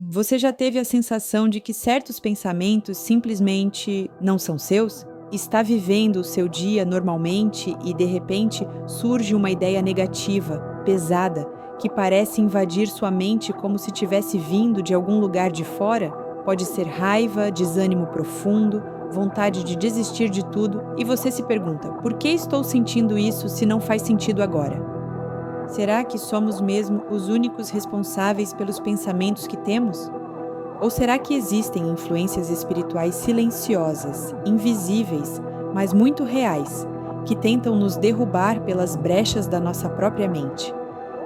Você já teve a sensação de que certos pensamentos simplesmente não são seus? Está vivendo o seu dia normalmente e, de repente, surge uma ideia negativa, pesada, que parece invadir sua mente como se tivesse vindo de algum lugar de fora? Pode ser raiva, desânimo profundo, vontade de desistir de tudo, e você se pergunta: por que estou sentindo isso se não faz sentido agora? Será que somos mesmo os únicos responsáveis pelos pensamentos que temos? Ou será que existem influências espirituais silenciosas, invisíveis, mas muito reais, que tentam nos derrubar pelas brechas da nossa própria mente?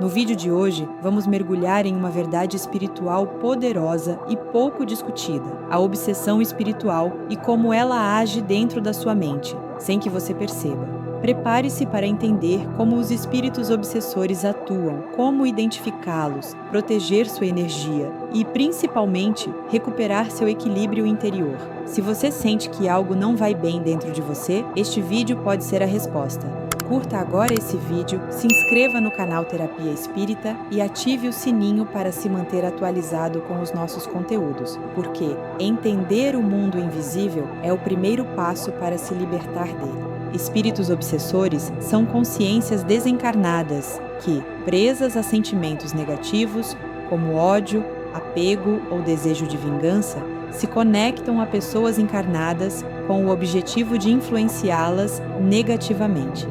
No vídeo de hoje, vamos mergulhar em uma verdade espiritual poderosa e pouco discutida, a obsessão espiritual e como ela age dentro da sua mente, sem que você perceba. Prepare-se para entender como os espíritos obsessores atuam, como identificá-los, proteger sua energia e, principalmente, recuperar seu equilíbrio interior. Se você sente que algo não vai bem dentro de você, este vídeo pode ser a resposta. Curta agora esse vídeo, se inscreva no canal Terapia Espírita e ative o sininho para se manter atualizado com os nossos conteúdos, porque entender o mundo invisível é o primeiro passo para se libertar dele. Espíritos obsessores são consciências desencarnadas que, presas a sentimentos negativos, como ódio, apego ou desejo de vingança, se conectam a pessoas encarnadas com o objetivo de influenciá-las negativamente.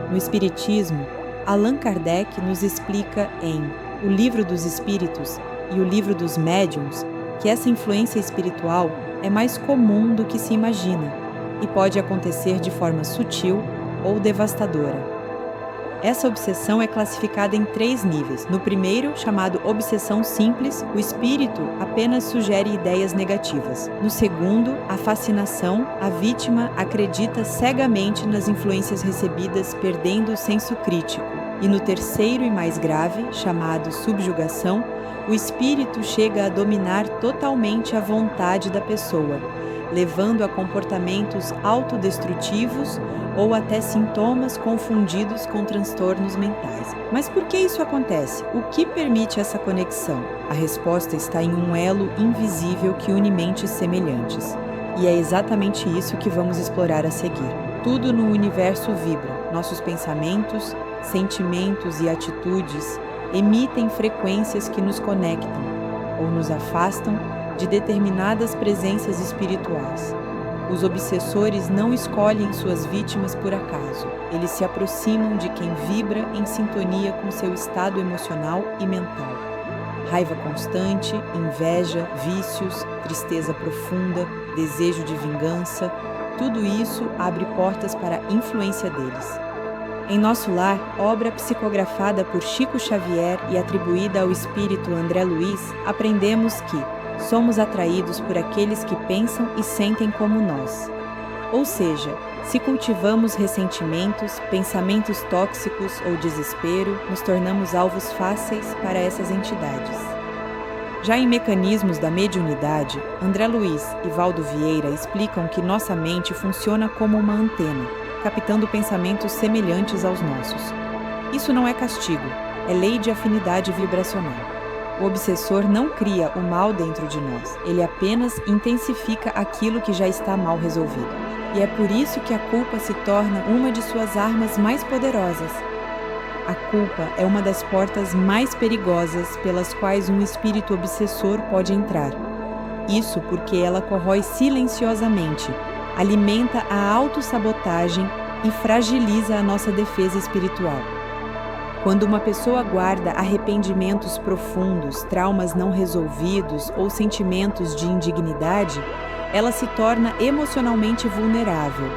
No Espiritismo, Allan Kardec nos explica em O Livro dos Espíritos e O Livro dos Médiuns que essa influência espiritual é mais comum do que se imagina e pode acontecer de forma sutil ou devastadora. Essa obsessão é classificada em 3 níveis. No primeiro, chamado obsessão simples, o espírito apenas sugere ideias negativas. No segundo, a fascinação, a vítima acredita cegamente nas influências recebidas, perdendo o senso crítico. E no terceiro e mais grave, chamado subjugação, o espírito chega a dominar totalmente a vontade da pessoa, levando a comportamentos autodestrutivos ou até sintomas confundidos com transtornos mentais. Mas por que isso acontece? O que permite essa conexão? A resposta está em um elo invisível que une mentes semelhantes. E é exatamente isso que vamos explorar a seguir. Tudo no universo vibra. Nossos pensamentos, sentimentos e atitudes emitem frequências que nos conectam ou nos afastam de determinadas presenças espirituais. Os obsessores não escolhem suas vítimas por acaso. Eles se aproximam de quem vibra em sintonia com seu estado emocional e mental. Raiva constante, inveja, vícios, tristeza profunda, desejo de vingança, tudo isso abre portas para a influência deles. Em Nosso Lar, obra psicografada por Chico Xavier e atribuída ao espírito André Luiz, aprendemos que somos atraídos por aqueles que pensam e sentem como nós. Ou seja, se cultivamos ressentimentos, pensamentos tóxicos ou desespero, nos tornamos alvos fáceis para essas entidades. Já em Mecanismos da Mediunidade, André Luiz e Valdo Vieira explicam que nossa mente funciona como uma antena, captando pensamentos semelhantes aos nossos. Isso não é castigo, é lei de afinidade vibracional. O obsessor não cria o mal dentro de nós, ele apenas intensifica aquilo que já está mal resolvido. E é por isso que a culpa se torna uma de suas armas mais poderosas. A culpa é uma das portas mais perigosas pelas quais um espírito obsessor pode entrar. Isso porque ela corrói silenciosamente, alimenta a autossabotagem e fragiliza a nossa defesa espiritual. Quando uma pessoa guarda arrependimentos profundos, traumas não resolvidos ou sentimentos de indignidade, ela se torna emocionalmente vulnerável.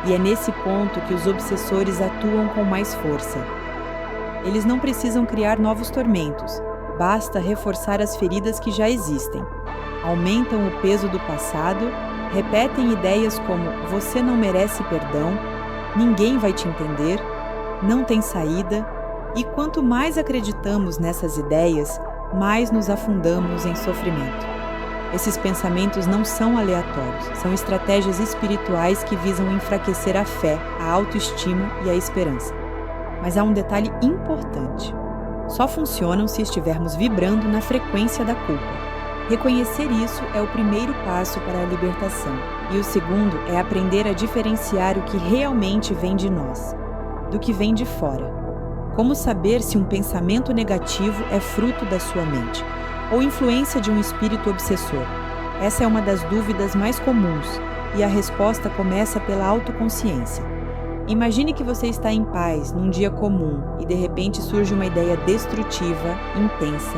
E é nesse ponto que os obsessores atuam com mais força. Eles não precisam criar novos tormentos, basta reforçar as feridas que já existem. Aumentam o peso do passado, repetem ideias como "você não merece perdão", "ninguém vai te entender", "não tem saída", e quanto mais acreditamos nessas ideias, mais nos afundamos em sofrimento. Esses pensamentos não são aleatórios, são estratégias espirituais que visam enfraquecer a fé, a autoestima e a esperança. Mas há um detalhe importante. só funcionam se estivermos vibrando na frequência da culpa. Reconhecer isso é o primeiro passo para a libertação, e o segundo é aprender a diferenciar o que realmente vem de nós, do que vem de fora. Como saber se um pensamento negativo é fruto da sua mente, ou influência de um espírito obsessor? Essa é uma das dúvidas mais comuns, e a resposta começa pela autoconsciência. Imagine que você está em paz num dia comum e de repente surge uma ideia destrutiva, intensa,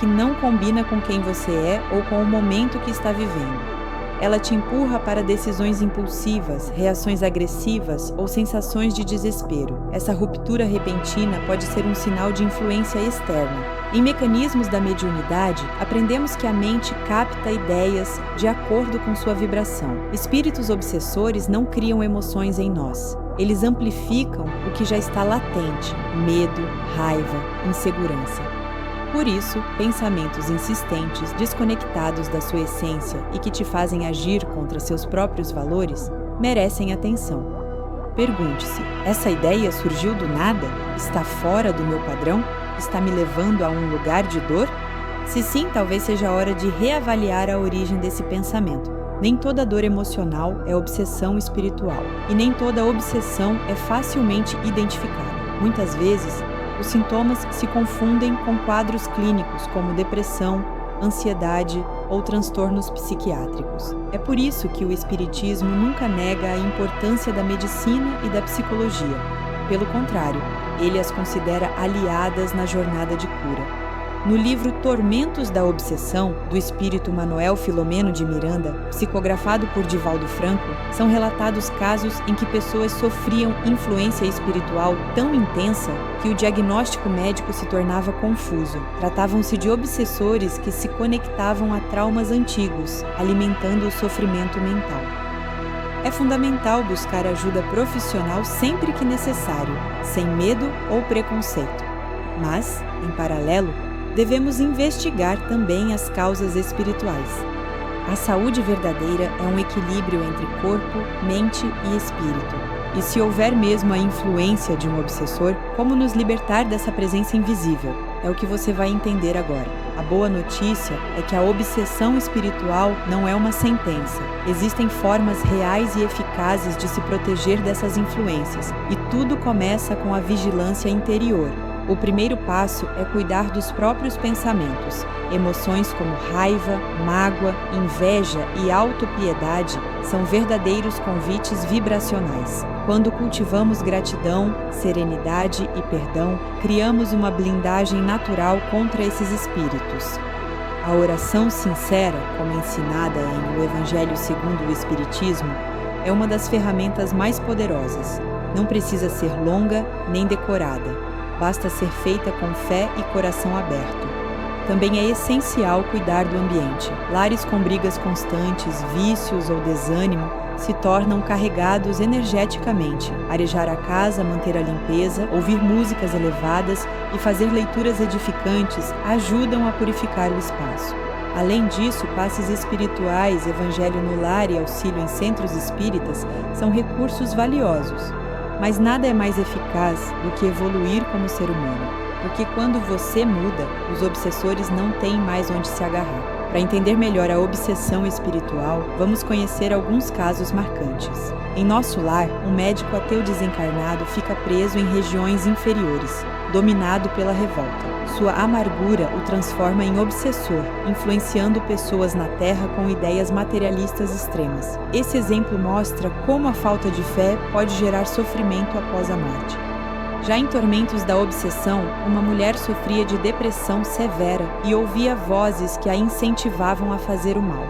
que não combina com quem você é ou com o momento que está vivendo. Ela te empurra para decisões impulsivas, reações agressivas ou sensações de desespero. Essa ruptura repentina pode ser um sinal de influência externa. Em mecanismos da mediunidade, aprendemos que a mente capta ideias de acordo com sua vibração. Espíritos obsessores não criam emoções em nós. Eles amplificam o que já está latente: medo, raiva, insegurança. Por isso, pensamentos insistentes, desconectados da sua essência e que te fazem agir contra seus próprios valores, merecem atenção. Pergunte-se: essa ideia surgiu do nada? Está fora do meu padrão? Está me levando a um lugar de dor? Se sim, talvez seja a hora de reavaliar a origem desse pensamento. Nem toda dor emocional é obsessão espiritual, e nem toda obsessão é facilmente identificada. Muitas vezes, os sintomas se confundem com quadros clínicos como depressão, ansiedade ou transtornos psiquiátricos. É por isso que o Espiritismo nunca nega a importância da medicina e da psicologia. Pelo contrário, ele as considera aliadas na jornada de cura. No livro Tormentos da Obsessão, do espírito Manuel Filomeno de Miranda, psicografado por Divaldo Franco, são relatados casos em que pessoas sofriam influência espiritual tão intensa que o diagnóstico médico se tornava confuso. Tratavam-se de obsessores que se conectavam a traumas antigos, alimentando o sofrimento mental. É fundamental buscar ajuda profissional sempre que necessário, sem medo ou preconceito. Mas, em paralelo, devemos investigar também as causas espirituais. A saúde verdadeira é um equilíbrio entre corpo, mente e espírito. E se houver mesmo a influência de um obsessor, como nos libertar dessa presença invisível? É o que você vai entender agora. A boa notícia é que a obsessão espiritual não é uma sentença. Existem formas reais e eficazes de se proteger dessas influências, e tudo começa com a vigilância interior. O primeiro passo é cuidar dos próprios pensamentos. Emoções como raiva, mágoa, inveja e autopiedade são verdadeiros convites vibracionais. Quando cultivamos gratidão, serenidade e perdão, criamos uma blindagem natural contra esses espíritos. A oração sincera, como ensinada em O Evangelho segundo o Espiritismo, é uma das ferramentas mais poderosas. Não precisa ser longa nem decorada. Basta ser feita com fé e coração aberto. Também é essencial cuidar do ambiente. Lares com brigas constantes, vícios ou desânimo se tornam carregados energeticamente. Arejar a casa, manter a limpeza, ouvir músicas elevadas e fazer leituras edificantes ajudam a purificar o espaço. Além disso, passes espirituais, evangelho no lar e auxílio em centros espíritas são recursos valiosos. Mas nada é mais eficaz do que evoluir como ser humano, porque quando você muda, os obsessores não têm mais onde se agarrar. Para entender melhor a obsessão espiritual, vamos conhecer alguns casos marcantes. Em nosso lar, um médico ateu desencarnado fica preso em regiões inferiores, dominado pela revolta. Sua amargura o transforma em obsessor, influenciando pessoas na Terra com ideias materialistas extremas. Esse exemplo mostra como a falta de fé pode gerar sofrimento após a morte. Já em Tormentos da Obsessão, uma mulher sofria de depressão severa e ouvia vozes que a incentivavam a fazer o mal.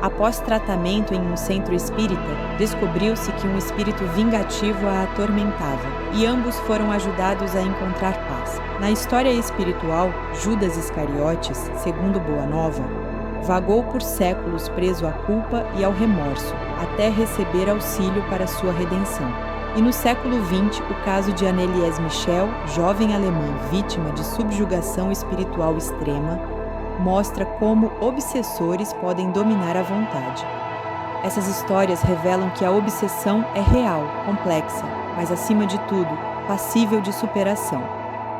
Após tratamento em um centro espírita, descobriu-se que um espírito vingativo a atormentava, e ambos foram ajudados a encontrar paz. Na história espiritual, Judas Iscariotes, segundo Boa Nova, vagou por séculos preso à culpa e ao remorso, até receber auxílio para sua redenção. E no século XX, o caso de Annelies Michel, jovem alemã vítima de subjugação espiritual extrema, mostra como obsessores podem dominar a vontade. Essas histórias revelam que a obsessão é real, complexa, mas acima de tudo, passível de superação.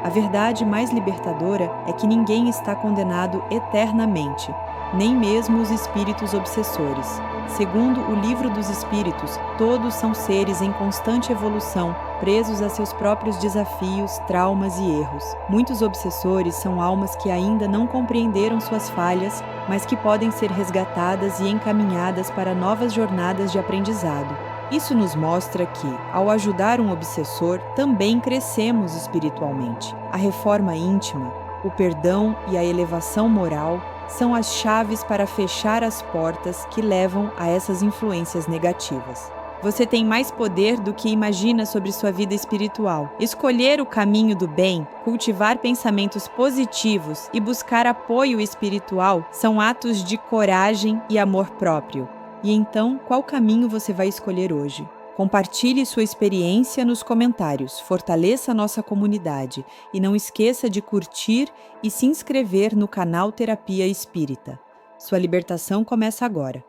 A verdade mais libertadora é que ninguém está condenado eternamente, nem mesmo os espíritos obsessores. Segundo o Livro dos Espíritos, todos são seres em constante evolução, presos a seus próprios desafios, traumas e erros. Muitos obsessores são almas que ainda não compreenderam suas falhas, mas que podem ser resgatadas e encaminhadas para novas jornadas de aprendizado. Isso nos mostra que, ao ajudar um obsessor, também crescemos espiritualmente. A reforma íntima, o perdão e a elevação moral são as chaves para fechar as portas que levam a essas influências negativas. Você tem mais poder do que imagina sobre sua vida espiritual. Escolher o caminho do bem, cultivar pensamentos positivos e buscar apoio espiritual são atos de coragem e amor próprio. E então, qual caminho você vai escolher hoje? Compartilhe sua experiência nos comentários, fortaleça a nossa comunidade e não esqueça de curtir e se inscrever no canal Terapia Espírita. Sua libertação começa agora.